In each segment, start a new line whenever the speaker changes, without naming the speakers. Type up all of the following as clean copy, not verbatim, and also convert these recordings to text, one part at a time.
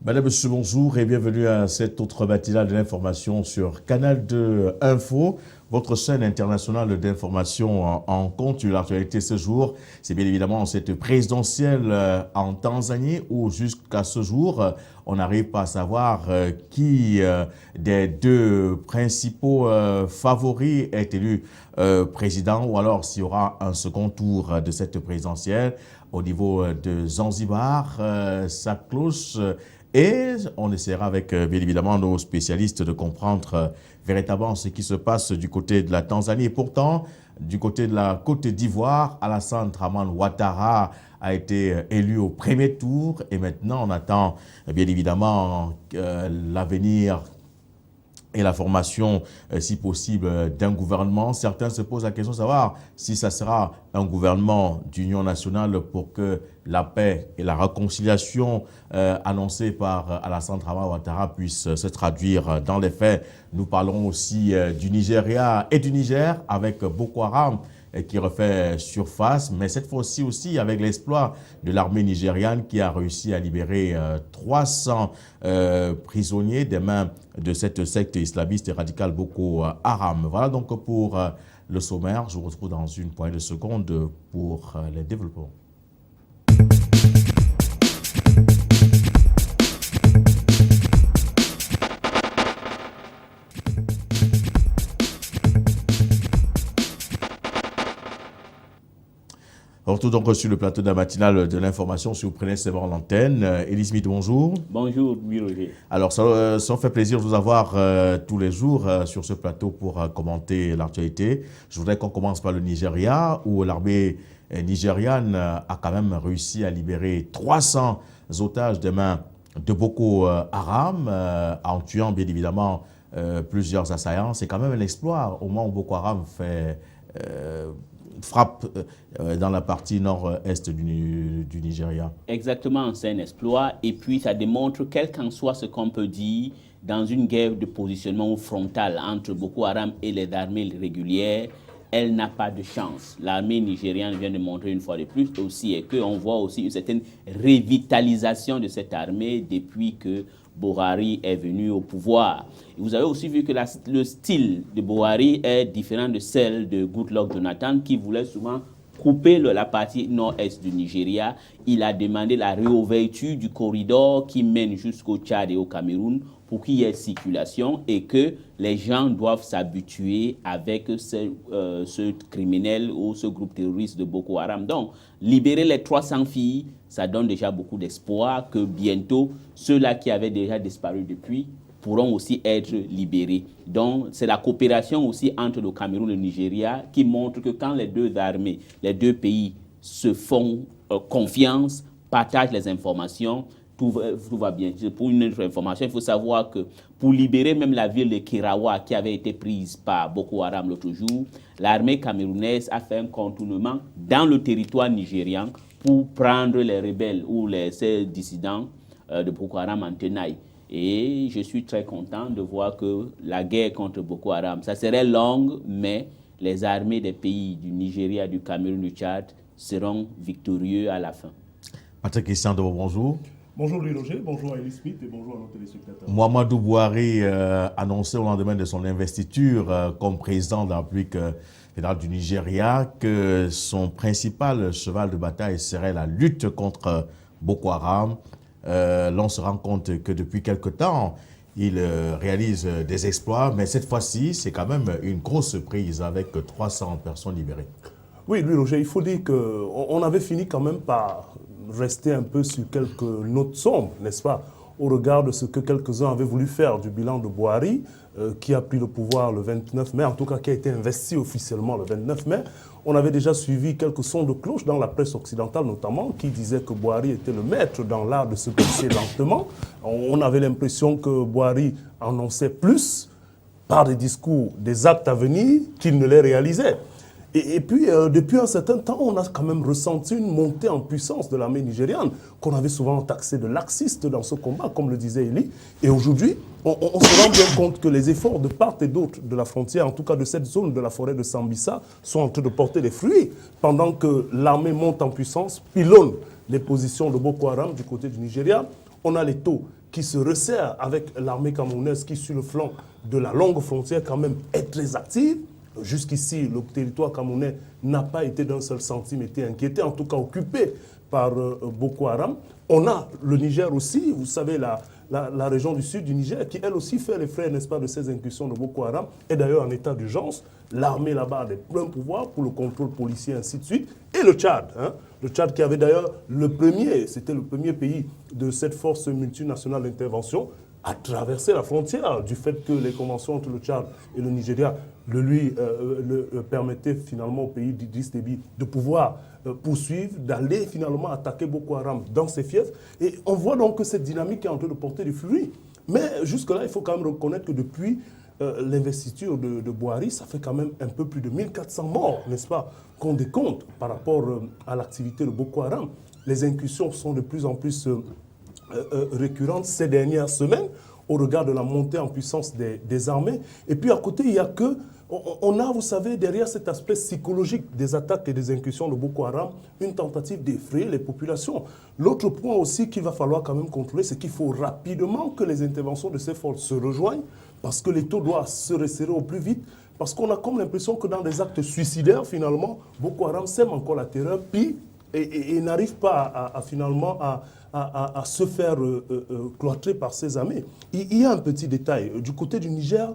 Madame, monsieur, bonjour et bienvenue à cette autre matinale de l'information sur Canal 2 Info, votre chaîne internationale d'information en compte l'actualité ce jour. C'est bien évidemment cette présidentielle en Tanzanie où jusqu'à ce jour, on n'arrive pas à savoir qui des deux principaux favoris est élu président ou alors s'il y aura un second tour de cette présidentielle au niveau de Zanzibar, ça cloche. Et on essaiera avec, bien évidemment, nos spécialistes de comprendre véritablement ce qui se passe du côté de la Tanzanie. Et pourtant, du côté de la Côte d'Ivoire, Alassane Dramane Ouattara a été élu au premier tour. Et maintenant, on attend, bien évidemment, l'avenir et la formation, si possible, d'un gouvernement. Certains se posent la question de savoir si ça sera un gouvernement d'union nationale pour que la paix et la réconciliation annoncée par Alassane Dramane Ouattara puissent se traduire dans les faits. Nous parlons aussi du Nigeria et du Niger avec Boko Haram qui refait surface, mais cette fois-ci aussi avec l'exploit de l'armée nigériane qui a réussi à libérer 300 prisonniers des mains de cette secte islamiste et radicale Boko Haram. Voilà donc pour le sommaire. Je vous retrouve dans une poignée de secondes pour les développements. Retour donc sur le plateau de la matinale de l'information, si vous prenez sévère l'antenne. Élie Smith, bonjour.
Bonjour, Roger.
Alors, ça fait plaisir de vous avoir tous les jours sur ce plateau pour commenter l'actualité. Je voudrais qu'on commence par le Nigeria, où l'armée nigériane a quand même réussi à libérer 300 otages des mains de Boko Haram, en tuant bien évidemment plusieurs assaillants. C'est quand même un exploit au moment où Boko Haram fait... frappe dans la partie nord-est du Nigeria.
Exactement, c'est un exploit. Et puis, ça démontre, quel qu'en soit ce qu'on peut dire, dans une guerre de positionnement frontal entre Boko Haram et les armées régulières, elle n'a pas de chance. L'armée nigériane vient de montrer une fois de plus aussi, et qu'on voit aussi une certaine revitalisation de cette armée depuis que Buhari est venu au pouvoir. Et vous avez aussi vu que le style de Buhari est différent de celle de Goodluck Jonathan, qui voulait souvent couper la partie nord-est du Nigeria. Il a demandé la réouverture du corridor qui mène jusqu'au Tchad et au Cameroun pour qu'il y ait circulation et que les gens doivent s'habituer avec ce criminel ou ce groupe terroriste de Boko Haram. Donc, libérer les 300 filles, ça donne déjà beaucoup d'espoir que bientôt, ceux-là qui avaient déjà disparu depuis pourront aussi être libérés. Donc, c'est la coopération aussi entre le Cameroun et le Nigeria qui montre que quand les deux armées, les deux pays se font confiance, partagent les informations, tout va bien. Pour une autre information, il faut savoir que pour libérer même la ville de Kirawa qui avait été prise par Boko Haram l'autre jour, l'armée camerounaise a fait un contournement dans le territoire nigérian pour prendre les rebelles ou ces dissidents de Boko Haram en tenaille. Et je suis très content de voir que la guerre contre Boko Haram, ça serait longue, mais les armées des pays du Nigeria, du Cameroun, du Tchad seront victorieux à la fin.
Patrick Christian, bonjour.
Bonjour Louis Roger, bonjour à Elie Smith et bonjour à nos téléspectateurs.
Muhammadu Buhari annonçait au lendemain de son investiture comme président de la République fédérale du Nigeria que son principal cheval de bataille serait la lutte contre Boko Haram. L'on se rend compte que depuis quelque temps, il réalise des exploits, mais cette fois-ci, c'est quand même une grosse prise avec 300 personnes libérées.
Oui, Louis Roger, il faut dire qu'on avait fini quand même par rester un peu sur quelques notes sombres, n'est-ce pas, au regard de ce que quelques-uns avaient voulu faire du bilan de Buhari, qui a pris le pouvoir le 29 mai, en tout cas qui a été investi officiellement le 29 mai. On avait déjà suivi quelques sons de cloche dans la presse occidentale notamment, qui disaient que Buhari était le maître dans l'art de se baisser lentement. On avait l'impression que Buhari annonçait plus par des discours, des actes à venir qu'il ne les réalisait. Et puis, depuis un certain temps, on a quand même ressenti une montée en puissance de l'armée nigériane, qu'on avait souvent taxé de laxiste dans ce combat, comme le disait Elie. Et aujourd'hui, on se rend bien compte que les efforts de part et d'autre de la frontière, en tout cas de cette zone de la forêt de Sambisa, sont en train de porter des fruits. Pendant que l'armée monte en puissance, pilonne les positions de Boko Haram du côté du Nigeria, on a les taux qui se resserre avec l'armée camerounaise qui, sur le flanc de la longue frontière, quand même, est très active. Jusqu'ici, le territoire camerounais n'a pas été d'un seul centime été inquiété, en tout cas occupé par Boko Haram. On a le Niger aussi, vous savez, la région du sud du Niger, qui elle aussi fait les frais, n'est-ce pas, de ces incursions de Boko Haram, est d'ailleurs en état d'urgence. L'armée là-bas a des pleins pouvoirs pour le contrôle policier, ainsi de suite. Et le Tchad, le Tchad qui avait d'ailleurs c'était le premier pays de cette force multinationale d'intervention à traverser la frontière, du fait que les conventions entre le Tchad et le Nigeria le permettaient finalement au pays d'Idriss Déby de pouvoir poursuivre, d'aller finalement attaquer Boko Haram dans ses fiefs. Et on voit donc que cette dynamique est en train de porter du fruit. Mais jusque-là, il faut quand même reconnaître que depuis l'investiture de Boari, ça fait quand même un peu plus de 1400 morts, n'est-ce pas, qu'on décompte par rapport à l'activité de Boko Haram. Les incursions sont de plus en plus récurrentes ces dernières semaines au regard de la montée en puissance des armées. Et puis à côté, il y a que, on a, vous savez, derrière cet aspect psychologique des attaques et des incursions de Boko Haram, une tentative d'effrayer les populations. L'autre point aussi qu'il va falloir quand même contrôler, c'est qu'il faut rapidement que les interventions de ces forces se rejoignent, parce que les taux doivent se resserrer au plus vite, parce qu'on a comme l'impression que dans des actes suicidaires, finalement, Boko Haram sème encore la terreur, puis et n'arrive pas finalement à se faire cloîtrer par ses armées. Il y a un petit détail. Du côté du Niger,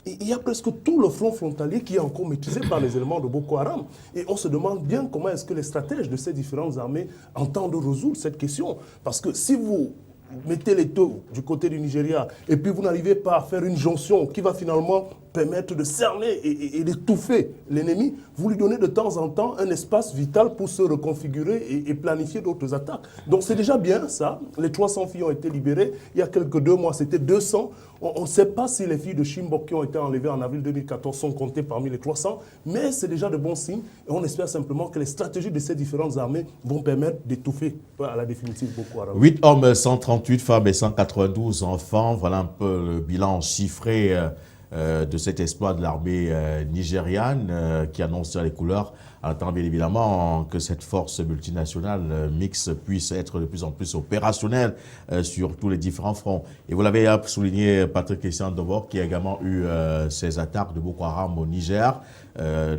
il y a presque tout le front frontalier qui est encore maîtrisé par les éléments de Boko Haram. Et on se demande bien comment est-ce que les stratèges de ces différentes armées entendent résoudre cette question. Parce que si vous mettez les taux du côté du Nigeria et puis vous n'arrivez pas à faire une jonction qui va finalement permettre de cerner et d'étouffer l'ennemi, vous lui donnez de temps en temps un espace vital pour se reconfigurer et planifier d'autres attaques. Donc c'est déjà bien ça. Les 300 filles ont été libérées. Il y a quelques 2 mois, c'était 200. On ne sait pas si les filles de Chimbok qui ont été enlevées en avril 2014 sont comptées parmi les 300, mais c'est déjà de bons signes. Et on espère simplement que les stratégies de ces différentes armées vont permettre d'étouffer à la définitive Boko Haram.
8 hommes, 138 femmes et 192 enfants. Voilà un peu le bilan chiffré de cet exploit de l'armée nigériane qui annonce les couleurs, en attendant bien évidemment que cette force multinationale mixte puisse être de plus en plus opérationnelle sur tous les différents fronts. Et vous l'avez souligné, Patrick Christian Dobor, qui a également eu ces attaques de Boko Haram au Niger.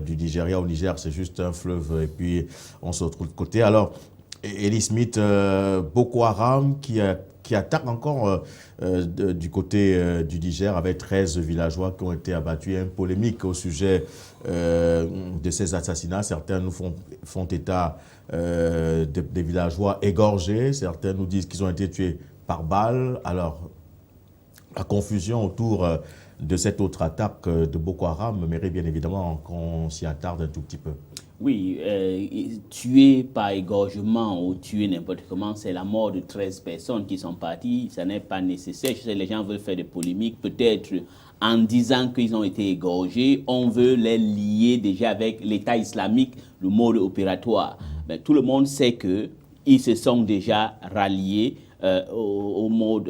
Du Nigeria au Niger, c'est juste un fleuve et puis on se retrouve de côté. Alors, Eli Smith, Boko Haram qui attaque encore du côté du Niger avec 13 villageois qui ont été abattus. Il y a une polémique au sujet de ces assassinats. Certains nous font état des villageois égorgés. Certains nous disent qu'ils ont été tués par balle. Alors, la confusion autour de cette autre attaque de Boko Haram mérite bien évidemment qu'on s'y attarde un tout petit peu.
Oui, tuer par égorgement ou tuer n'importe comment, c'est la mort de 13 personnes qui sont parties. Ça n'est pas nécessaire. Je sais que les gens veulent faire des polémiques, peut-être en disant qu'ils ont été égorgés. On veut les lier déjà avec l'État islamique, le mode opératoire. Mais tout le monde sait qu'ils se sont déjà ralliés au mode,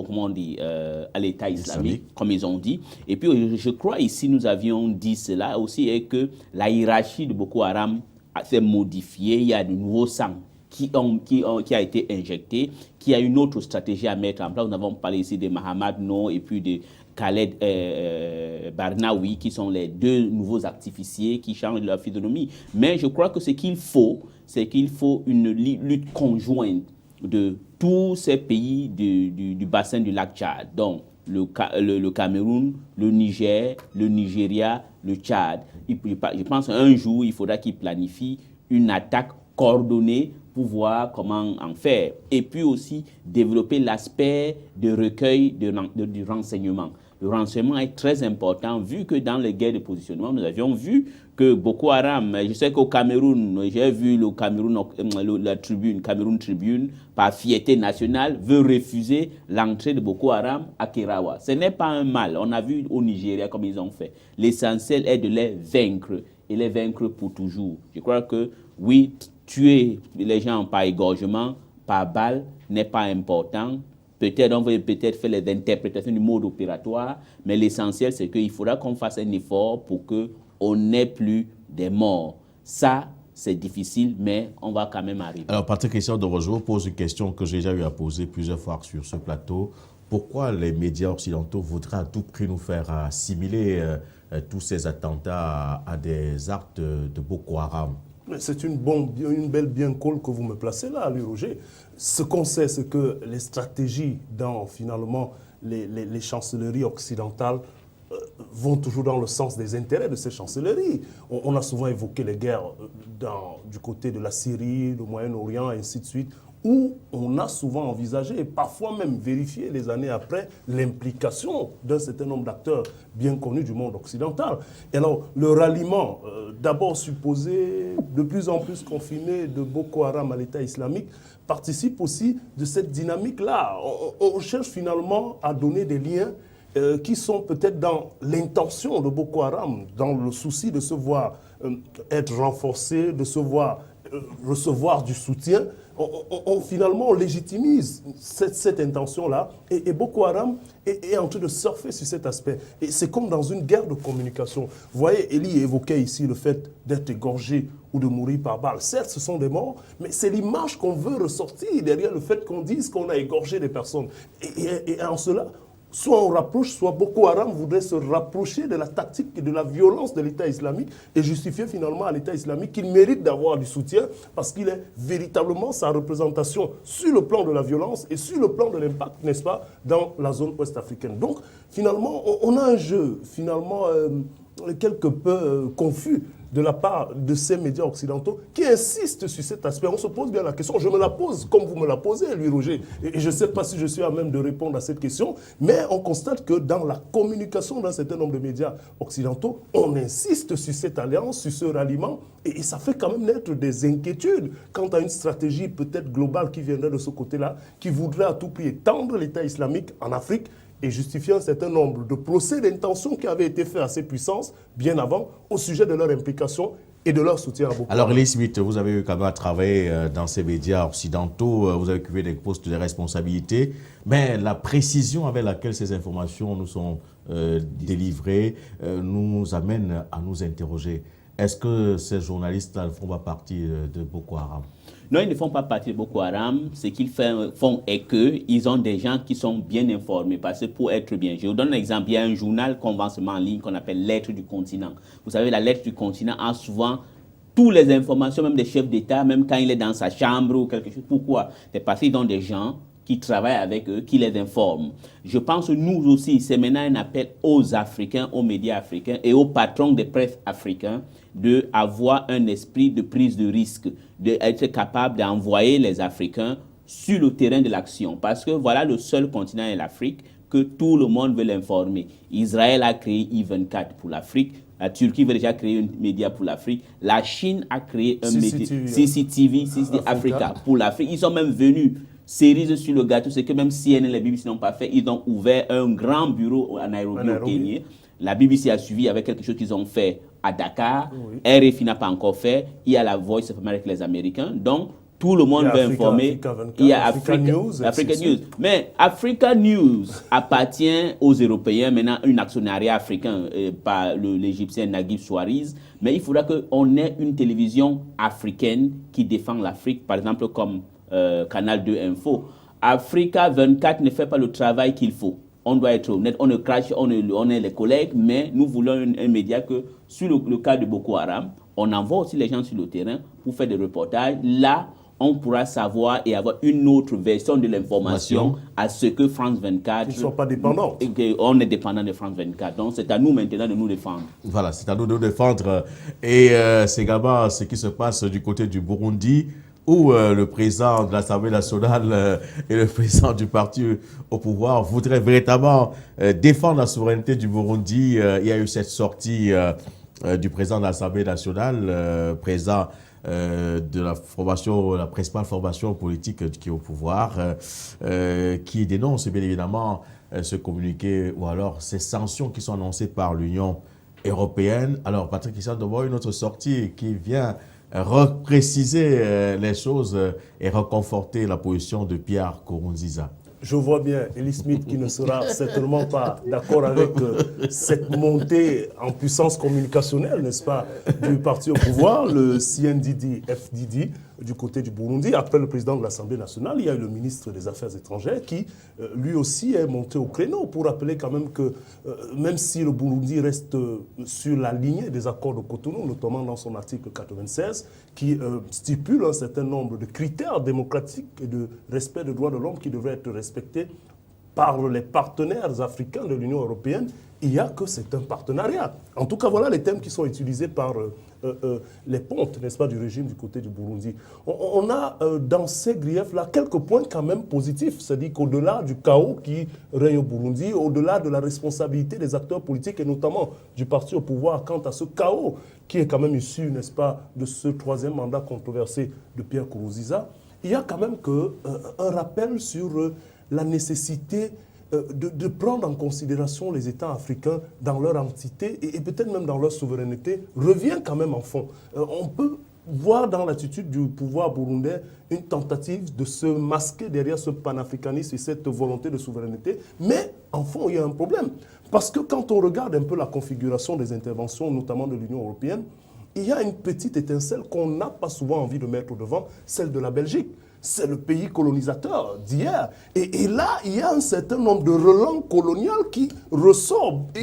comment on dit, à l'État islamique, comme ils ont dit. Et puis, je crois ici, nous avions dit cela aussi, et que la hiérarchie de Boko Haram s'est modifiée. Il y a de nouveaux sangs qui a été injecté, qui a une autre stratégie à mettre en place. Nous avons parlé ici de Mahamad No et puis de Khaled Barnaoui, qui sont les 2 nouveaux artificiers qui changent leur physionomie. Mais je crois que ce qu'il faut, c'est qu'il faut une lutte conjointe de tous ces pays du bassin du lac Tchad, donc le Cameroun, le Niger, le Nigeria, le Tchad. Je pense qu'un jour, il faudra qu'ils planifient une attaque coordonnée pour voir comment en faire. Et puis aussi développer l'aspect de recueil du renseignement. Le renseignement est très important, vu que dans les guerres de positionnement, nous avions vu que Boko Haram, je sais qu'au Cameroun, j'ai vu le Cameroun, la Tribune, Cameroun Tribune, par fierté nationale, veut refuser l'entrée de Boko Haram à Kerawa. Ce n'est pas un mal. On a vu au Nigeria comme ils ont fait. L'essentiel est de les vaincre, et les vaincre pour toujours. Je crois que, oui, tuer les gens par égorgement, par balle, n'est pas important. Peut-être, on va peut-être faire les interprétations du mode opératoire, mais l'essentiel, c'est qu'il faudra qu'on fasse un effort pour qu'on n'ait plus des morts. Ça, c'est difficile, mais on va quand même arriver.
Alors, Patrick Christian Doro, je vous pose une question que j'ai déjà eu à poser plusieurs fois sur ce plateau. Pourquoi les médias occidentaux voudraient à tout prix nous faire assimiler tous ces attentats à des actes de Boko Haram?
C'est une belle bien colle que vous me placez là, lui, Roger. Ce qu'on sait, c'est que les stratégies dans, finalement, les chancelleries occidentales vont toujours dans le sens des intérêts de ces chancelleries. On a souvent évoqué les guerres du côté de la Syrie, le Moyen-Orient, et ainsi de suite, où on a souvent envisagé, et parfois même vérifié les années après, l'implication d'un certain nombre d'acteurs bien connus du monde occidental. Et alors, le ralliement, d'abord supposé, de plus en plus confiné de Boko Haram à l'État islamique, participe aussi de cette dynamique-là. On cherche finalement à donner des liens qui sont peut-être dans l'intention de Boko Haram, dans le souci de se voir être renforcé, de se voir recevoir du soutien. Finalement, on légitimise cette intention-là et Boko Haram est en train de surfer sur cet aspect. Et c'est comme dans une guerre de communication. Vous voyez, Elie évoquait ici le fait d'être égorgé ou de mourir par balle. Certes, ce sont des morts, mais c'est l'image qu'on veut ressortir derrière le fait qu'on dise qu'on a égorgé des personnes. Et en cela, soit on rapproche, soit Boko Haram voudrait se rapprocher de la tactique et de la violence de l'État islamique et justifier finalement à l'État islamique qu'il mérite d'avoir du soutien parce qu'il est véritablement sa représentation sur le plan de la violence et sur le plan de l'impact, n'est-ce pas, dans la zone ouest-africaine. Donc, finalement, on a un jeu, finalement, quelque peu confus de la part de ces médias occidentaux qui insistent sur cet aspect. On se pose bien la question, je me la pose comme vous me la posez, lui, Roger. Et je ne sais pas si je suis à même de répondre à cette question, mais on constate que dans la communication d'un certain nombre de médias occidentaux, on insiste sur cette alliance, sur ce ralliement, et ça fait quand même naître des inquiétudes quant à une stratégie peut-être globale qui viendrait de ce côté-là, qui voudrait à tout prix étendre l'État islamique en Afrique, et justifier un certain nombre de procès d'intention qui avaient été faits à ces puissances bien avant au sujet de leur implication et de leur soutien à Boko Haram.
Alors, Elie Smith, vous avez eu quand même à travailler dans ces médias occidentaux, vous avez occupé des postes de responsabilité, mais la précision avec laquelle ces informations nous sont délivrées nous amène à nous interroger. Est-ce que ces journalistes-là ne font pas partie de Boko Haram?
Non, ils ne font pas partie de Boko Haram. Ce qu'ils font est qu'ils ont des gens qui sont bien informés. Parce que pour être bien, je vous donne un exemple. Il y a un journal qu'on vend seulement en ligne qu'on appelle Lettres du continent. Vous savez, la Lettre du continent a souvent toutes les informations, même des chefs d'État, même quand il est dans sa chambre ou quelque chose. Pourquoi? C'est parce qu'ils ont des gens qui travaillent avec eux, qui les informent. Je pense que nous aussi, c'est maintenant un appel aux Africains, aux médias africains et aux patrons des presses africains d'avoir un esprit de prise de risque, d'être capable d'envoyer les Africains sur le terrain de l'action. Parce que voilà le seul continent est l'Afrique que tout le monde veut l'informer. Israël a créé I24 pour l'Afrique. La Turquie veut déjà créer un média pour l'Afrique. La Chine a créé un média, CCTV Africa pour l'Afrique. Ils sont même venus cerise sur le gâteau, c'est que même CNN et la BBC n'ont pas fait, ils ont ouvert un grand bureau à Nairobi, au Kenya. La BBC a suivi avec quelque chose qu'ils ont fait à Dakar. Oui. RFI n'a pas encore fait. Il y a la Voice of America, les Américains. Donc, tout le monde veut informer. Il y a Africa News. Mais Africa News appartient aux Européens, maintenant, un actionnariat africain par l'Égyptien Naguib Souariz. Mais il faudra qu'on ait une télévision africaine qui défend l'Afrique, par exemple, comme Canal 2 Info. Africa 24 ne fait pas le travail qu'il faut. On doit être honnête, on ne crache, on est les collègues, mais nous voulons un média que, sur le cas de Boko Haram, on envoie aussi les gens sur le terrain pour faire des reportages. Là, on pourra savoir et avoir une autre version de l'information à ce que France 24...
Ils ne sont pas dépendants.
On est dépendant de France 24. Donc, c'est à nous maintenant de nous défendre.
Voilà, c'est à nous de nous défendre. Et c'est également ce qui se passe du côté du Burundi, où le président de l'Assemblée nationale et le président du parti au pouvoir voudraient véritablement défendre la souveraineté du Burundi. Il y a eu cette sortie du président de l'Assemblée nationale, président de la formation, la principale formation politique qui est au pouvoir, qui dénonce bien évidemment ce communiqué ou alors ces sanctions qui sont annoncées par l'Union européenne. Alors Patrick Christian Doro, une autre sortie qui vient repréciser les choses et reconforter la position de Pierre Nkurunziza.
Je vois bien Elie Smith qui ne sera certainement pas d'accord avec cette montée en puissance communicationnelle, n'est-ce pas, du parti au pouvoir, le CNDD-FDD, du côté du Burundi. Après le président de l'Assemblée nationale, il y a eu le ministre des Affaires étrangères qui, lui aussi, est monté au créneau pour rappeler quand même que, même si le Burundi reste sur la lignée des accords de Cotonou, notamment dans son article 96, qui stipule un certain nombre de critères démocratiques et de respect des droits de l'homme qui devraient être respectés par les partenaires africains de l'Union européenne, il y a que c'est un partenariat. En tout cas, voilà les thèmes qui sont utilisés par les pontes, n'est-ce pas, du régime du côté du Burundi. On a dans ces griefs-là quelques points quand même positifs, c'est-à-dire qu'au-delà du chaos qui règne au Burundi, au-delà de la responsabilité des acteurs politiques et notamment du parti au pouvoir quant à ce chaos qui est quand même issu, n'est-ce pas, de ce troisième mandat controversé de Pierre Nkurunziza, il y a quand même un rappel sur la nécessité de prendre en considération les États africains dans leur entité et peut-être même dans leur souveraineté revient quand même en fond. On peut voir dans l'attitude du pouvoir burundais une tentative de se masquer derrière ce panafricanisme et cette volonté de souveraineté, mais en fond, il y a un problème. Parce que quand on regarde un peu la configuration des interventions, notamment de l'Union européenne, il y a une petite étincelle qu'on n'a pas souvent envie de mettre au devant, celle de la Belgique. C'est le pays colonisateur d'hier. Et là, il y a un certain nombre de relents coloniaux qui ressortent.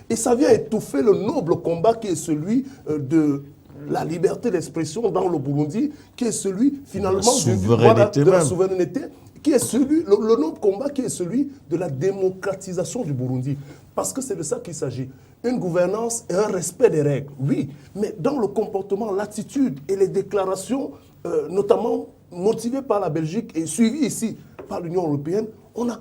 Et ça vient étouffer le noble combat qui est celui de la liberté d'expression dans le Burundi, qui est celui finalement de la souveraineté, qui est celui, le noble combat qui est celui de la démocratisation du Burundi. Parce que c'est de ça qu'il s'agit. Une gouvernance et un respect des règles, oui. Mais dans le comportement, l'attitude et les déclarations, notamment motivées par la Belgique et suivies ici par l'Union européenne, on a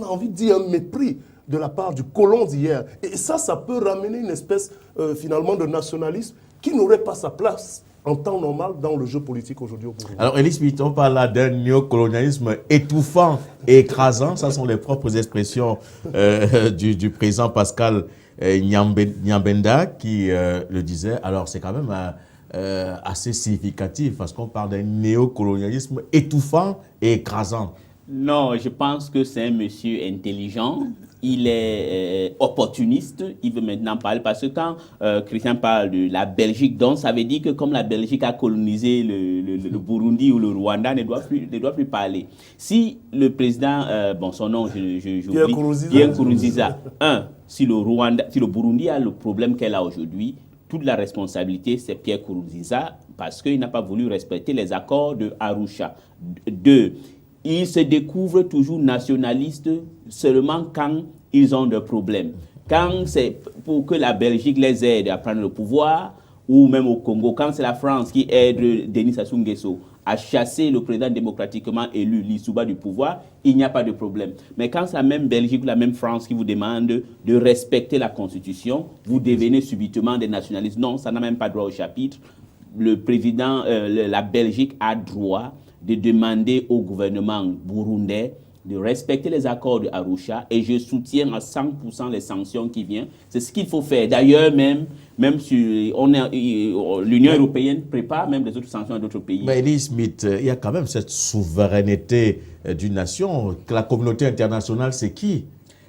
envie de dire un mépris de la part du colon d'hier. Et ça peut ramener une espèce finalement de nationalisme qui n'aurait pas sa place en temps normal dans le jeu politique aujourd'hui au Burundi.
Alors, Elie Smith, on parle là d'un néocolonialisme étouffant et écrasant. Ça sont les propres expressions du président Pascal Nyambenda qui le disait. Alors, c'est quand même assez significatif parce qu'on parle d'un néocolonialisme étouffant et écrasant.
Non, je pense que c'est un monsieur intelligent. Il est opportuniste, il veut maintenant parler, parce que quand Christian parle de la Belgique, donc ça veut dire que comme la Belgique a colonisé le Burundi ou le Rwanda, ne doit plus parler. Si le président, son nom, Pierre Nkurunziza, si le Burundi a le problème qu'elle a aujourd'hui, toute la responsabilité, c'est Pierre Nkurunziza, parce qu'il n'a pas voulu respecter les accords de Arusha. 2. Ils se découvrent toujours nationalistes seulement quand ils ont des problèmes. Quand c'est pour que la Belgique les aide à prendre le pouvoir, ou même au Congo, quand c'est la France qui aide Denis Sassou Nguesso à chasser le président démocratiquement élu, Lissouba, du pouvoir, il n'y a pas de problème. Mais quand c'est la même Belgique ou la même France qui vous demande de respecter la Constitution, vous devenez subitement des nationalistes. Non, ça n'a même pas droit au chapitre. Le président, la Belgique a droit de demander au gouvernement burundais de respecter les accords de Arusha et je soutiens à 100% les sanctions qui viennent. C'est ce qu'il faut faire. D'ailleurs, même l'Union européenne prépare même des autres sanctions à d'autres pays.
Mais Elie Smith, il y a quand même cette souveraineté d'une nation. La communauté internationale, c'est qui?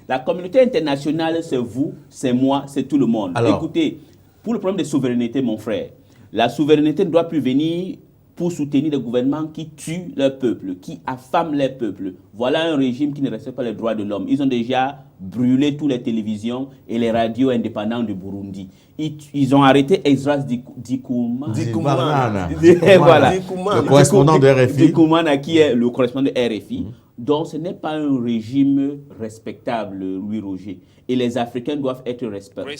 La communauté internationale, c'est vous, c'est moi, c'est tout le monde. Alors, écoutez, pour le problème de souveraineté, mon frère, la souveraineté ne doit plus venir pour soutenir des gouvernements qui tuent leur peuple, qui affament les peuples. Voilà un régime qui ne respecte pas les droits de l'homme. Ils ont déjà brûlé toutes les télévisions et les radios indépendants du Burundi. Ils ont arrêté Esdras Dikoumana.
Le correspondant de RFI.
Dikoumana, qui est le correspondant de RFI. Donc ce n'est pas un régime respectable, Louis Roger. Et les Africains doivent être respectables.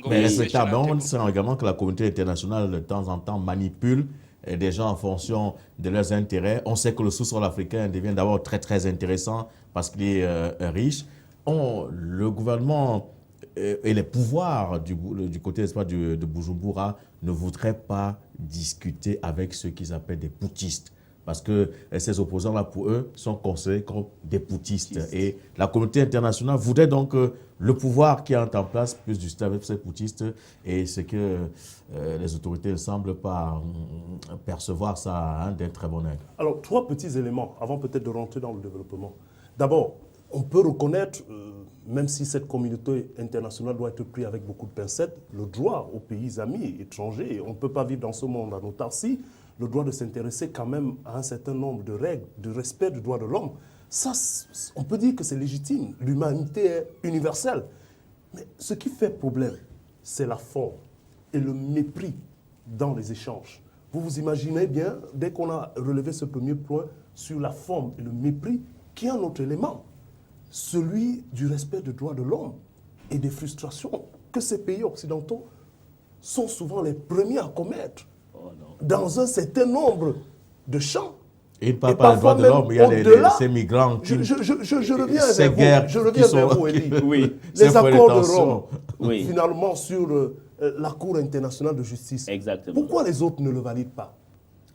Mais respectable, on sait également que la communauté internationale, de temps en temps, manipule des gens en fonction de leurs intérêts. On sait que le sous-sol africain devient d'abord très très intéressant parce qu'il est le gouvernement et les pouvoirs du côté de Bujumbura ne voudraient pas discuter avec ceux qu'ils appellent des putschistes. parce que ces opposants-là, pour eux, sont considérés comme des poutistes. Et la communauté internationale voudrait donc le pouvoir qui est en place puisse discuter avec ces poutistes, et c'est que les autorités ne semblent pas percevoir ça d'un très bon œil.
Alors, 3 petits éléments, avant peut-être de rentrer dans le développement. D'abord, on peut reconnaître, même si cette communauté internationale doit être prise avec beaucoup de pincettes, le droit aux pays amis étrangers. On ne peut pas vivre dans ce monde en autarcie. Le droit de s'intéresser quand même à un certain nombre de règles, de respect du droit de l'homme. Ça, on peut dire que c'est légitime. L'humanité est universelle. Mais ce qui fait problème, c'est la forme et le mépris dans les échanges. Vous vous imaginez bien, dès qu'on a relevé ce premier point sur la forme et le mépris, qu'il y a un autre élément, celui du respect des droits de l'homme et des frustrations que ces pays occidentaux sont souvent les premiers à commettre dans un certain nombre de champs.
Et pas les droits de l'homme, il y a ces migrants qui...
Je reviens vers vous, Elie.
Oui.
Les accords de Rome, finalement, sur la Cour internationale de justice.
Exactement.
Pourquoi les autres ne le valident pas?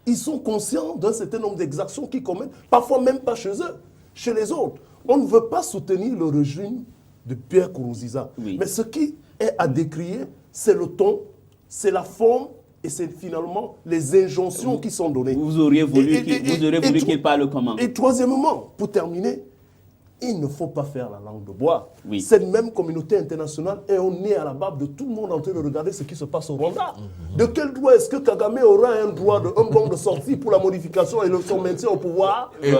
Ils sont conscients d'un certain nombre d'exactions qu'ils commettent, parfois même pas chez eux, chez les autres. On ne veut pas soutenir le régime de Pierre Nkurunziza.
Oui.
Mais ce qui est à décrier, c'est le ton, c'est la forme, et c'est finalement les injonctions qui sont données.
Vous auriez voulu qu'il parle comment?
Et troisièmement, pour terminer, il ne faut pas faire la langue de bois.
Oui.
Cette même communauté internationale est au nez à la barbe de tout le monde en train de regarder ce qui se passe au Rwanda. De quel droit est-ce que Kagame aura un bon de sortie pour la modification et son maintien au pouvoir et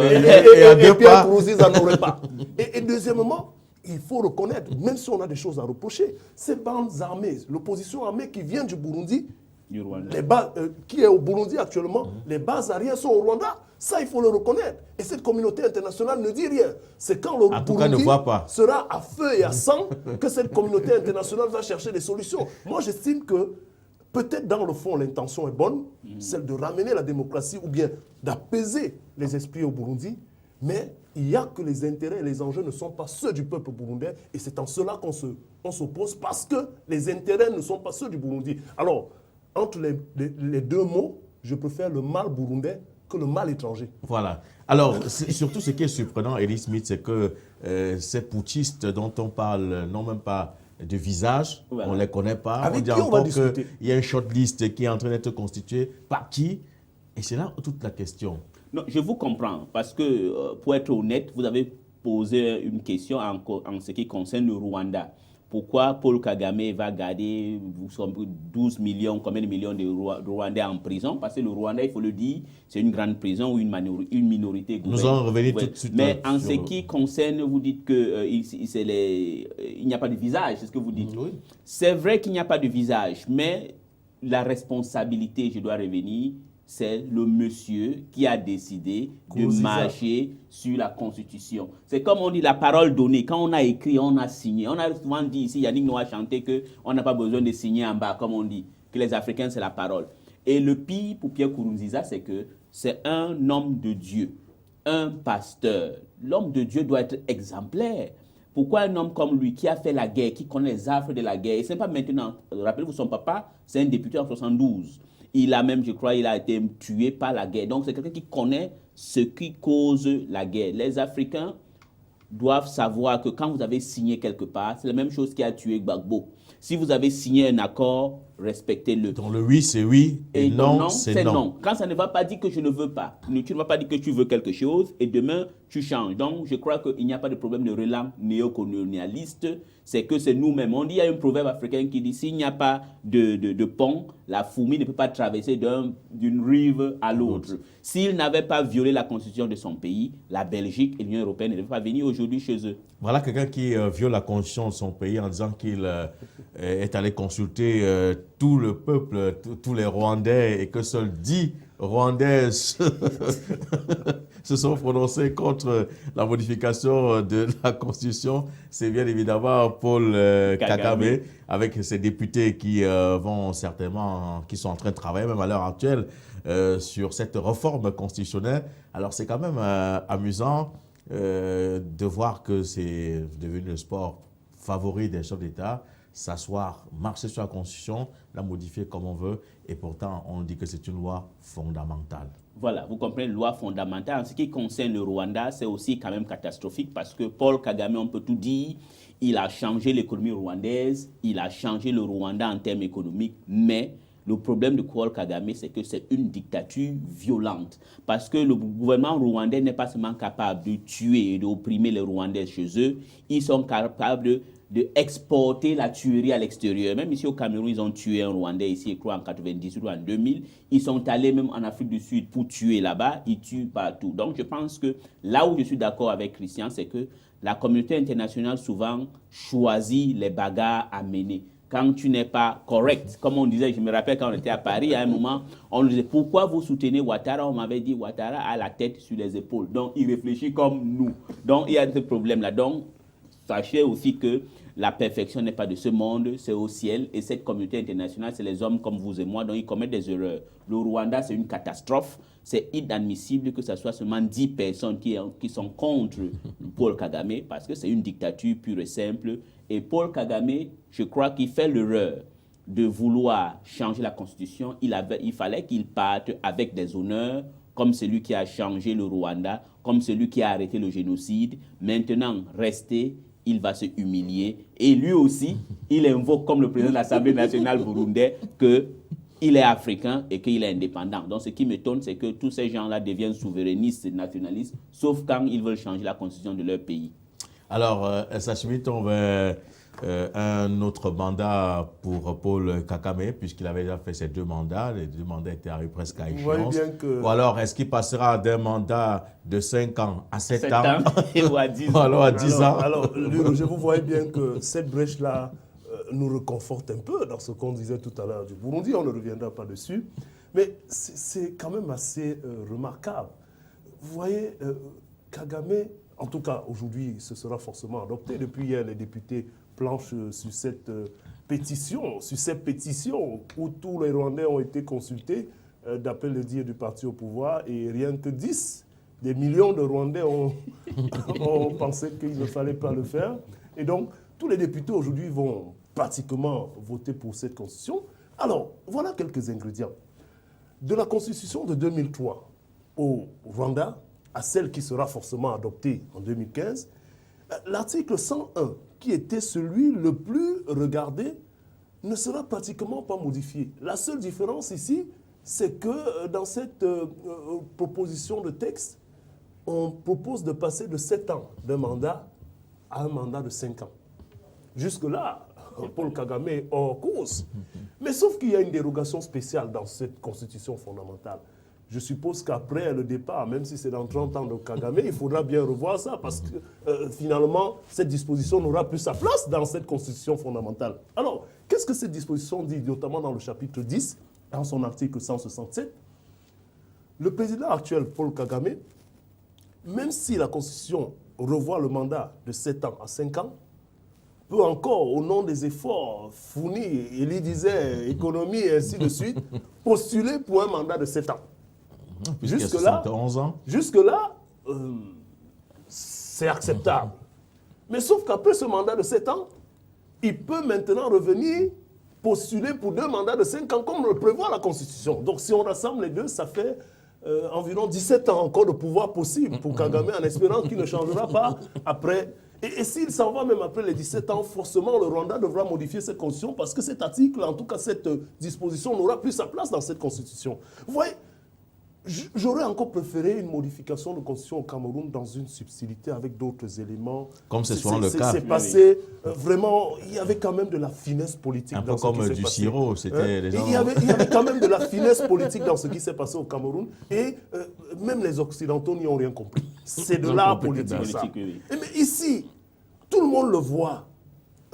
Pierre Nkurunziza n'aurait pas? Et deuxièmement, il faut reconnaître, même si on a des choses à reprocher, ces bandes armées, l'opposition armée qui vient du Burundi, qui est au Burundi actuellement, les bases arrières sont au Rwanda. Ça, il faut le reconnaître. Et cette communauté internationale ne dit rien. C'est quand le Burundi sera à feu et à sang que cette communauté internationale va chercher des solutions. Moi, j'estime que peut-être dans le fond, l'intention est bonne, celle de ramener la démocratie ou bien d'apaiser les esprits au Burundi. Mais il y a que les intérêts et les enjeux ne sont pas ceux du peuple burundais. Et c'est en cela qu'on s'oppose, parce que les intérêts ne sont pas ceux du Burundi. Alors, entre les deux mots, je préfère le mal burundais que le mal étranger.
Voilà. Alors, surtout ce qui est surprenant, Elie Smith, c'est que ces poutistes dont on parle n'ont même pas de visage, on ne les connaît pas.
Avec
on dit
qui on va
encore
discuter?
qu'il y a une shortlist qui est en train d'être constituée. Par qui? Et c'est là toute la question.
Non, je vous comprends, parce que, pour être honnête, vous avez posé une question en ce qui concerne le Rwanda. Pourquoi Paul Kagame va garder 12 millions, combien de millions de Rwandais en prison? Parce que le Rwanda, il faut le dire, c'est une grande prison où une minorité gouverne.
Nous allons revenir tout de suite.
Mais en ce qui concerne, vous dites qu'il n'y a pas de visage, c'est ce que vous dites.
Oui.
C'est vrai qu'il n'y a pas de visage, mais la responsabilité, je dois revenir, c'est le monsieur qui a décidé de marcher sur la Constitution. C'est comme on dit, la parole donnée. Quand on a écrit, on a signé. On a souvent dit ici, Yannick Noah a chanté qu'on n'a pas besoin de signer en bas, comme on dit, que les Africains, c'est la parole. Et le pire pour Pierre Nkurunziza, c'est que c'est un homme de Dieu, un pasteur. L'homme de Dieu doit être exemplaire. Pourquoi un homme comme lui, qui a fait la guerre, qui connaît les affres de la guerre, et ce n'est pas maintenant, rappelez-vous, son papa, c'est un député en 72. Il a même, je crois, il a été tué par la guerre. Donc, c'est quelqu'un qui connaît ce qui cause la guerre. Les Africains doivent savoir que quand vous avez signé quelque part, c'est la même chose qui a tué Gbagbo. Si vous avez signé un accord, respectez-le.
Donc, le oui, c'est oui, et non, c'est non.
Quand ça ne va pas dire que je ne veux pas, tu ne vas pas dire que tu veux quelque chose, et demain, tu changes. Donc, je crois qu'il n'y a pas de problème de relance néocolonialiste, c'est que c'est nous-mêmes. On dit, il y a un proverbe africain qui dit, s'il n'y a pas de pont, la fourmi ne peut pas traverser d'une rive à l'autre. S'il n'avait pas violé la constitution de son pays, la Belgique et l'Union européenne ne devaient pas venir aujourd'hui chez eux.
Voilà quelqu'un qui viole la constitution de son pays en disant qu'il est allé consulter tout le peuple, tous les Rwandais, et que seuls 10 Rwandais se sont prononcés contre la modification de la Constitution. C'est bien évidemment Paul Kagame, avec ses députés qui qui sont en train de travailler, même à l'heure actuelle, sur cette réforme constitutionnelle. Alors c'est quand même amusant de voir que c'est devenu le sport favori des chefs d'État, s'asseoir, marcher sur la Constitution, la modifier comme on veut, et pourtant on dit que c'est une loi fondamentale.
Voilà, vous comprenez, loi fondamentale. En ce qui concerne le Rwanda, c'est aussi quand même catastrophique parce que Paul Kagame, on peut tout dire, il a changé l'économie rwandaise, il a changé le Rwanda en termes économiques, mais le problème de Paul Kagame, c'est que c'est une dictature violente. Parce que le gouvernement rwandais n'est pas seulement capable de tuer et d'opprimer les Rwandais chez eux, ils sont capables de exporter la tuerie à l'extérieur. Même ici au Cameroun, ils ont tué un Rwandais ici, je crois en 90 ou en 2000. Ils sont allés même en Afrique du Sud pour tuer là-bas. Ils tuent partout. Donc je pense que là où je suis d'accord avec Christian, c'est que la communauté internationale souvent choisit les bagarres à mener. Quand tu n'es pas correct, comme on disait, je me rappelle quand on était à Paris, à un moment, on nous disait, pourquoi vous soutenez Ouattara? On m'avait dit, Ouattara a la tête sur les épaules. Donc il réfléchit comme nous. Donc il y a ce problème-là. Donc sachez aussi que la perfection n'est pas de ce monde, c'est au ciel. Et cette communauté internationale, c'est les hommes comme vous et moi, donc ils commettent des erreurs. Le Rwanda, c'est une catastrophe. C'est inadmissible que ce soit seulement 10 personnes qui sont contre Paul Kagame, parce que c'est une dictature pure et simple. Et Paul Kagame, je crois qu'il fait l'erreur de vouloir changer la Constitution. Il fallait qu'il parte avec des honneurs, comme celui qui a changé le Rwanda, comme celui qui a arrêté le génocide. Maintenant, rester, il va se humilier. Et lui aussi, il invoque, comme le président de l'Assemblée nationale burundais, qu'il est africain et qu'il est indépendant. Donc, ce qui m'étonne, c'est que tous ces gens-là deviennent souverainistes et nationalistes, sauf quand ils veulent changer la constitution de leur pays.
Alors, Sachimite, on veut un autre mandat pour Paul Kagame, puisqu'il avait déjà fait ses 2 mandats. Les 2 mandats étaient arrivés presque à échéance. Ou alors, est-ce qu'il passera d'un mandat de 5 ans à 7 ans
ou à 10 ans?
Alors, à 10 ans.
Alors, je vous voyez bien que cette brèche-là nous reconforte un peu dans ce qu'on disait tout à l'heure du Burundi. On ne reviendra pas dessus. Mais c'est quand même assez remarquable. Vous voyez, Kagame, en tout cas, aujourd'hui, ce sera forcément adopté. Depuis hier, les députés planchent sur cette pétition, où tous les Rwandais ont été consultés, d'après le dire du parti au pouvoir, et rien que 10 des millions de Rwandais ont pensé qu'il ne fallait pas le faire. Et donc, tous les députés aujourd'hui vont pratiquement voter pour cette constitution. Alors, voilà quelques ingrédients. De la constitution de 2003 au Rwanda, à celle qui sera forcément adoptée en 2015, l'article 101, qui était celui le plus regardé, ne sera pratiquement pas modifié. La seule différence ici, c'est que dans cette proposition de texte, on propose de passer de 7 ans d'un mandat à un mandat de 5 ans. Jusque-là, Paul Kagame est hors course. Mais sauf qu'il y a une dérogation spéciale dans cette constitution fondamentale. Je suppose qu'après le départ, même si c'est dans 30 ans de Kagame, il faudra bien revoir ça parce que finalement, cette disposition n'aura plus sa place dans cette constitution fondamentale. Alors, qu'est-ce que cette disposition dit, notamment dans le chapitre 10, dans son article 167? Le président actuel, Paul Kagame, même si la constitution revoit le mandat de 7 ans à 5 ans, peut encore, au nom des efforts fournis, il y disait économie et ainsi de suite, postuler pour un mandat de 7 ans. Jusque-là, c'est acceptable. Mais sauf qu'après ce mandat de 7 ans, il peut maintenant revenir postuler pour 2 mandats de 5 ans, comme le prévoit la Constitution. Donc si on rassemble les deux, ça fait environ 17 ans encore de pouvoir possible pour Kagame, en espérant qu'il ne changera pas après. Et s'il s'en va même après les 17 ans, forcément le Rwanda devra modifier cette constitution parce que cet article, en tout cas cette disposition, n'aura plus sa place dans cette constitution. Vous voyez, j'aurais encore préféré une modification de constitution au Cameroun dans une subtilité avec d'autres éléments.
Comme c'est souvent le cas.
C'est passé, vraiment, il y avait quand même de la finesse politique dans ce qui s'est passé. Un peu comme du
sirop, c'était les gens...
Il y avait quand même de la finesse politique dans ce qui s'est passé au Cameroun et même les Occidentaux n'y ont rien compris. C'est de l'art politique, ça.
Oui.
Mais ici, tout le monde le voit.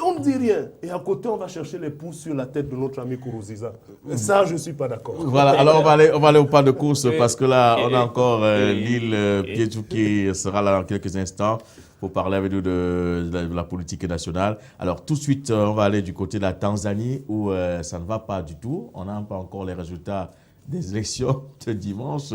On ne dit rien. Et à côté, on va chercher les pouces sur la tête de notre ami Kourouziza. Ça, je ne suis pas d'accord.
Voilà, alors on va aller au pas de course parce que là, on a encore l'île Piétou qui sera là dans quelques instants pour parler avec nous de la politique nationale. Alors tout de suite, on va aller du côté de la Tanzanie où ça ne va pas du tout. On n'a pas encore les résultats des élections de dimanche.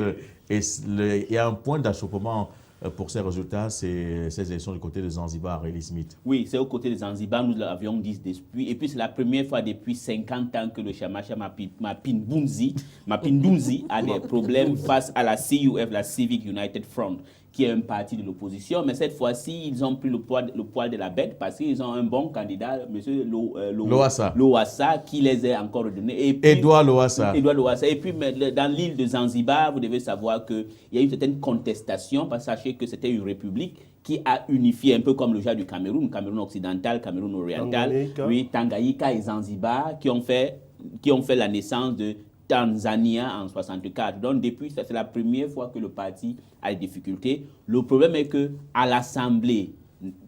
Et il y a un point d'achoppement pour ces résultats, c'est ces élections du côté de Zanzibar, Ellie Smith.
Oui, c'est au côté de Zanzibar, nous l'avions dit depuis. Et puis c'est la première fois depuis 50 ans que le Chamacha Mapinduzi a des problèmes face à la CUF, la Civic United Front, qui est un parti de l'opposition. Mais cette fois-ci, ils ont pris le poil de la bête parce qu'ils ont un bon candidat, M. Lowassa, qui les a encore redonnés.
Edouard Lowassa.
Et puis dans l'île de Zanzibar, vous devez savoir qu'il y a une certaine contestation, parce que sachez que c'était une république qui a unifié, un peu comme le genre du Cameroun occidental, Cameroun oriental, Tanganyika et Zanzibar, qui ont fait la naissance de Tanzania en 1964. Donc depuis, c'est la première fois que le parti a des difficultés. Le problème est qu'à l'Assemblée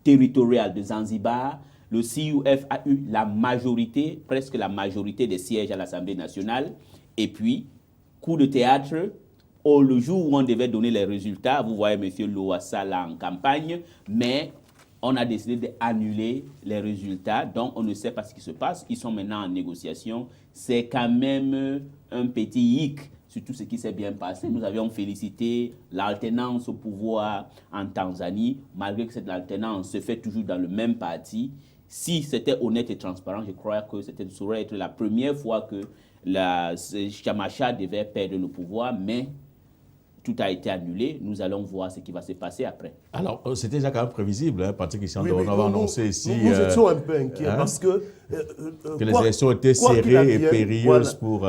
territoriale de Zanzibar, le CUF a eu la majorité, presque la majorité des sièges à l'Assemblée nationale. Et puis, coup de théâtre, le jour où on devait donner les résultats, vous voyez M. Lowassa là en campagne, mais on a décidé d'annuler les résultats, donc on ne sait pas ce qui se passe. Ils sont maintenant en négociation. C'est quand même un petit hic sur tout ce qui s'est bien passé. Nous avions félicité l'alternance au pouvoir en Tanzanie, malgré que cette alternance se fait toujours dans le même parti. Si c'était honnête et transparent, je crois que ça aurait été la première fois que la Chamacha devait perdre le pouvoir, mais tout a été annulé. Nous allons voir ce qui va se passer après.
Alors, c'était déjà quand même prévisible, hein, Patrick Ishiando, on avait annoncé ici...
Nous étions un peu inquiets parce que...
que les élections étaient serrées et périlleuses pour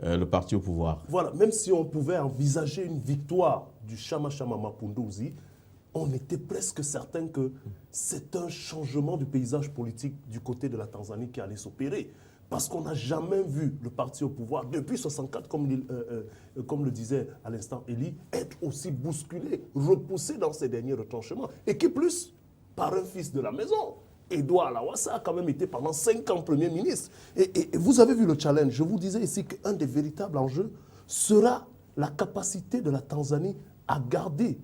le parti au pouvoir.
Voilà, même si on pouvait envisager une victoire du Chamacha Mapinduzi, on était presque certain que c'est un changement du paysage politique du côté de la Tanzanie qui allait s'opérer. Parce qu'on n'a jamais vu le parti au pouvoir, depuis 1964, comme le disait à l'instant Elie, être aussi bousculé, repoussé dans ses derniers retranchements. Et qui plus, par un fils de la maison. Edouard Lowassa a quand même été pendant 5 ans Premier ministre. Et vous avez vu le challenge. Je vous disais ici qu'un des véritables enjeux sera la capacité de la Tanzanie à garder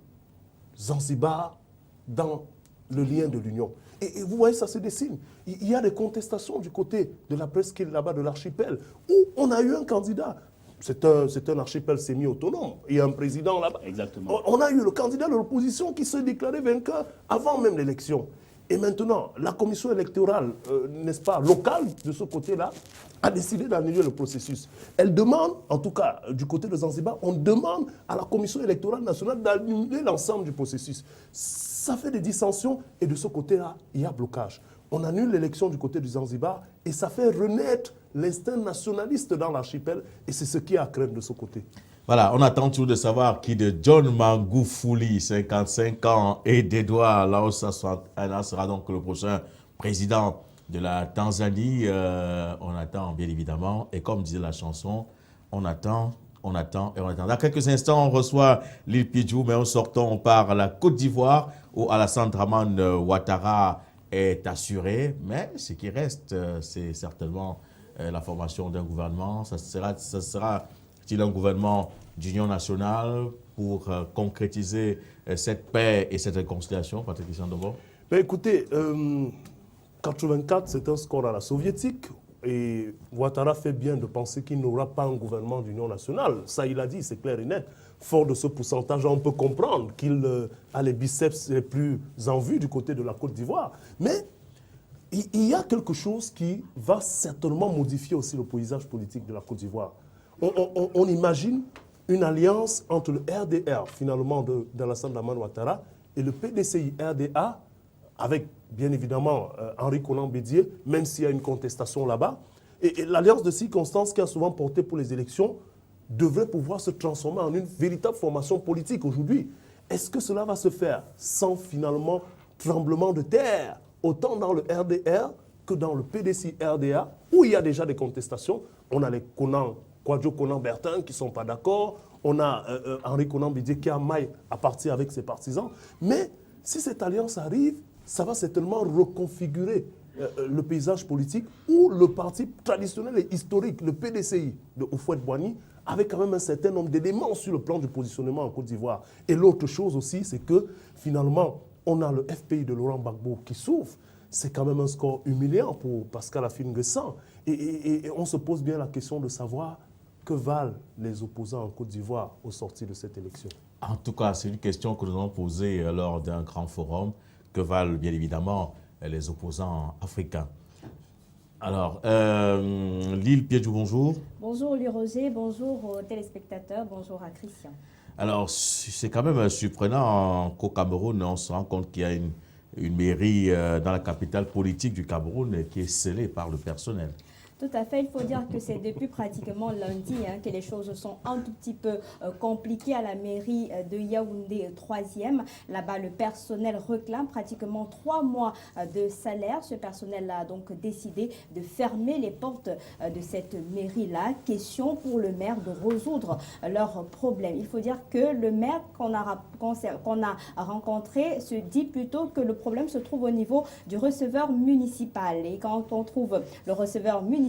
Zanzibar dans le lien de l'Union. Et vous voyez, ça se dessine. Il y a des contestations du côté de la presqu'île là-bas, de l'archipel, où on a eu un candidat. C'est un archipel semi-autonome. Il y a un président là-bas.
Exactement.
On a eu le candidat de l'opposition qui se déclarait vainqueur avant même l'élection. Et maintenant, la commission électorale, n'est-ce pas, locale, de ce côté-là, a décidé d'annuler le processus. Elle demande, en tout cas du côté de Zanzibar, on demande à la commission électorale nationale d'annuler l'ensemble du processus. Ça fait des dissensions et de ce côté-là, il y a blocage. On annule l'élection du côté du Zanzibar et ça fait renaître l'instinct nationaliste dans l'archipel et c'est ce qui est à craindre de ce côté.
Voilà, on attend toujours de savoir qui de John Magufuli, 55 ans, et d'Edouard Lowassa sera donc le prochain président de la Tanzanie. On attend bien évidemment, et comme disait la chanson, on attend. Dans quelques instants, on reçoit l'île Pidjou, mais en sortant, on part à la Côte d'Ivoire, où Alassane Dramane Ouattara est assuré. Mais ce qui reste, c'est certainement la formation d'un gouvernement. Ça sera-t-il un gouvernement d'union nationale pour concrétiser cette paix et cette réconciliation, Patrick Ishiando?
Écoutez, 84, c'est un score à la soviétique. Et Ouattara fait bien de penser qu'il n'aura pas un gouvernement d'union nationale. Ça, il a dit, c'est clair et net. Fort de ce pourcentage, on peut comprendre qu'il a les biceps les plus en vue du côté de la Côte d'Ivoire. Mais il y a quelque chose qui va certainement modifier aussi le paysage politique de la Côte d'Ivoire. On imagine une alliance entre le RDR, finalement, d'Alassane Dramane Ouattara, et le PDCI-RDA, avec, bien évidemment, Henri Konan Bédié, même s'il y a une contestation là-bas. Et l'alliance de circonstances qui a souvent porté pour les élections devrait pouvoir se transformer en une véritable formation politique aujourd'hui. Est-ce que cela va se faire sans, finalement, tremblement de terre, autant dans le RDR que dans le PDCI-RDA, où il y a déjà des contestations? On a les Kwadjo Konan-Bertin qui ne sont pas d'accord. On a Henri Konan Bédié qui a maille à partir avec ses partisans. Mais si cette alliance arrive, ça va certainement reconfigurer le paysage politique où le parti traditionnel et historique, le PDCI de Houphouët-Boigny, avait quand même un certain nombre d'éléments sur le plan du positionnement en Côte d'Ivoire. Et l'autre chose aussi, c'est que finalement, on a le FPI de Laurent Gbagbo qui souffre. C'est quand même un score humiliant pour Pascal Affi-N'Guessan. Et on se pose bien la question de savoir que valent les opposants en Côte d'Ivoire au sortir de cette élection.
En tout cas, c'est une question que nous avons posée lors d'un grand forum que valent bien évidemment les opposants africains. Alors, Lille Piedjou, bonjour.
Bonjour Louis Roger, bonjour aux téléspectateurs, bonjour à Christian.
Alors, c'est quand même surprenant qu'au Cameroun, on se rend compte qu'il y a une mairie dans la capitale politique du Cameroun qui est scellée par le personnel.
Tout à fait, il faut dire que c'est depuis pratiquement lundi que les choses sont un tout petit peu compliquées à la mairie de Yaoundé 3e. Là-bas, le personnel réclame pratiquement 3 mois de salaire. Ce personnel a donc décidé de fermer les portes de cette mairie-là. Question pour le maire de résoudre leurs problèmes. Il faut dire que le maire qu'on a rencontré se dit plutôt que le problème se trouve au niveau du receveur municipal. Et quand on trouve le receveur municipal,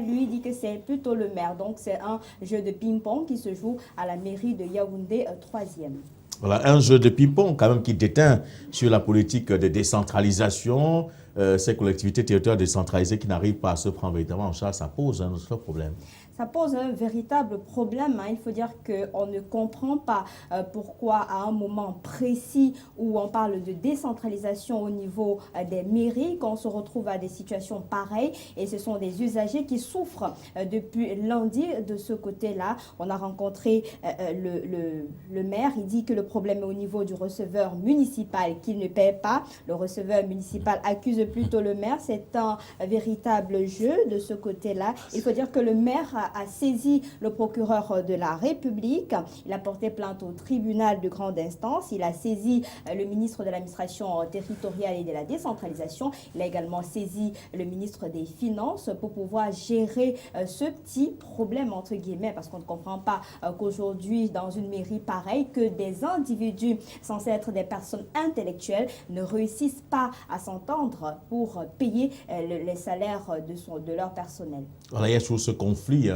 lui dit que c'est plutôt le maire. Donc c'est un jeu de ping-pong qui se joue à la mairie de Yaoundé 3e.
Voilà, un jeu de ping-pong quand même qui déteint sur la politique de décentralisation. Ces collectivités territoriales décentralisées qui n'arrivent pas à se prendre véritablement en charge, ça pose un autre problème.
Ça pose un véritable problème. Il faut dire qu'on ne comprend pas pourquoi à un moment précis où on parle de décentralisation au niveau des mairies, qu'on se retrouve à des situations pareilles. Et ce sont des usagers qui souffrent depuis lundi de ce côté-là. On a rencontré le maire. Il dit que le problème est au niveau du receveur municipal qu'il ne paie pas. Le receveur municipal accuse plutôt le maire. C'est un véritable jeu de ce côté-là. Il faut dire que le maire a saisi le procureur de la République. Il a porté plainte au tribunal de grande instance. Il a saisi le ministre de l'administration territoriale et de la décentralisation. Il a également saisi le ministre des Finances pour pouvoir gérer ce petit problème, entre guillemets, parce qu'on ne comprend pas qu'aujourd'hui, dans une mairie pareille, que des individus censés être des personnes intellectuelles ne réussissent pas à s'entendre pour payer les salaires de leur personnel.
Voilà, il y a toujours ce conflit,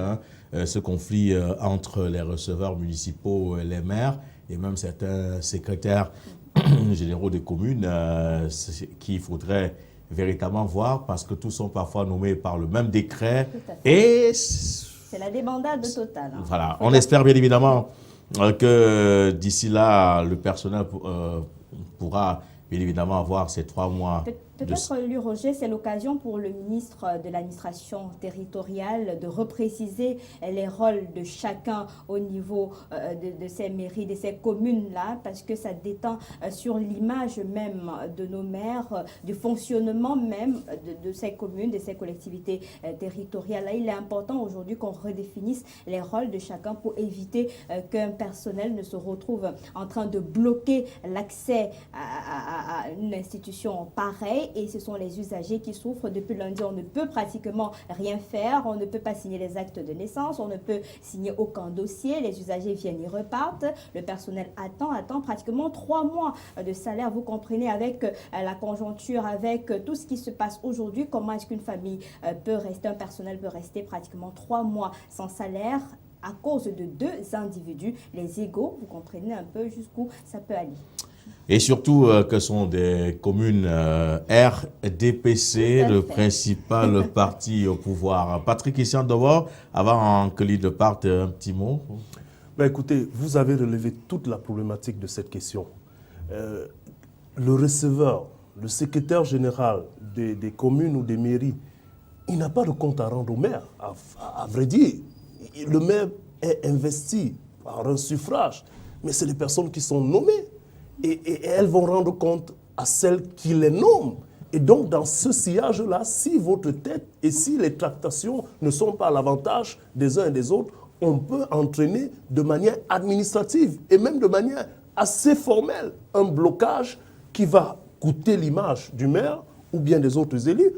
entre les receveurs municipaux et les maires, et même certains secrétaires généraux des communes qu'il faudrait véritablement voir, parce que tous sont parfois nommés par le même décret. Et
c'est la débandade totale.
Voilà, on espère bien évidemment que d'ici là, le personnel pourra bien évidemment avoir ces 3 mois.
Peut-être, Louis Roger, c'est l'occasion pour le ministre de l'administration territoriale de repréciser les rôles de chacun au niveau de ces mairies, de ces communes-là, parce que ça détend sur l'image même de nos maires, du fonctionnement même de ces communes, de ces collectivités territoriales. Là, il est important aujourd'hui qu'on redéfinisse les rôles de chacun pour éviter qu'un personnel ne se retrouve en train de bloquer l'accès à une institution pareille. Et ce sont les usagers qui souffrent. Depuis lundi, on ne peut pratiquement rien faire. On ne peut pas signer les actes de naissance. On ne peut signer aucun dossier. Les usagers viennent, ils repartent. Le personnel attend pratiquement 3 mois de salaire. Vous comprenez, avec la conjoncture, avec tout ce qui se passe aujourd'hui, comment est-ce qu'une famille peut rester, un personnel peut rester pratiquement 3 mois sans salaire à cause de 2 individus, les égaux. Vous comprenez un peu jusqu'où ça peut aller.
Et surtout que sont des communes RDPC, le principal parti au pouvoir. Patrick Issandova, avant que l'île parte, un petit mot.
Ben écoutez, vous avez relevé toute la problématique de cette question. Le receveur, le secrétaire général des communes ou des mairies, il n'a pas de compte à rendre au maire. À vrai dire, le maire est investi par un suffrage, mais c'est les personnes qui sont nommées. Et elles vont rendre compte à celles qui les nomment. Et donc, dans ce sillage-là, si votre tête et si les tractations ne sont pas à l'avantage des uns et des autres, on peut entraîner de manière administrative et même de manière assez formelle un blocage qui va coûter l'image du maire ou bien des autres élus,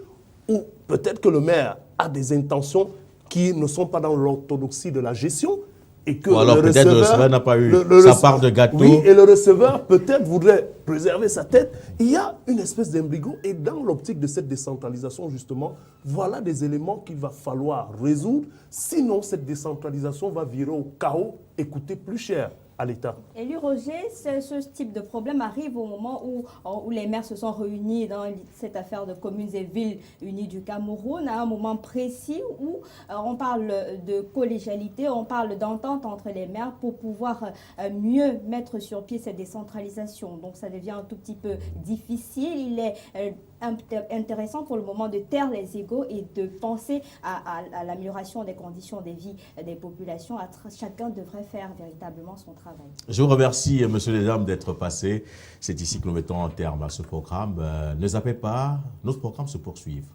ou peut-être que le maire a des intentions qui ne sont pas dans l'orthodoxie de la gestion. Et que
ou alors peut-être le receveur n'a pas eu sa part de gâteau.
Oui, et le receveur peut-être voudrait préserver sa tête. Il y a une espèce d'embrigo. Et dans l'optique de cette décentralisation, justement, voilà des éléments qu'il va falloir résoudre. Sinon, cette décentralisation va virer au chaos et coûter plus cher à l'État.
Et lui, Roger, ce type de problème arrive au moment où les maires se sont réunis dans cette affaire de communes et villes unies du Cameroun, à un moment précis où on parle de collégialité, on parle d'entente entre les maires pour pouvoir mieux mettre sur pied cette décentralisation. Donc ça devient un tout petit peu difficile. Il est intéressant pour le moment de taire les égos et de penser à l'amélioration des conditions de vie des populations. Chacun devrait faire véritablement son travail.
Je vous remercie, messieurs et dames, d'être passés. C'est ici que nous mettons un terme à ce programme. Ne zappez pas, nos programmes se poursuivent.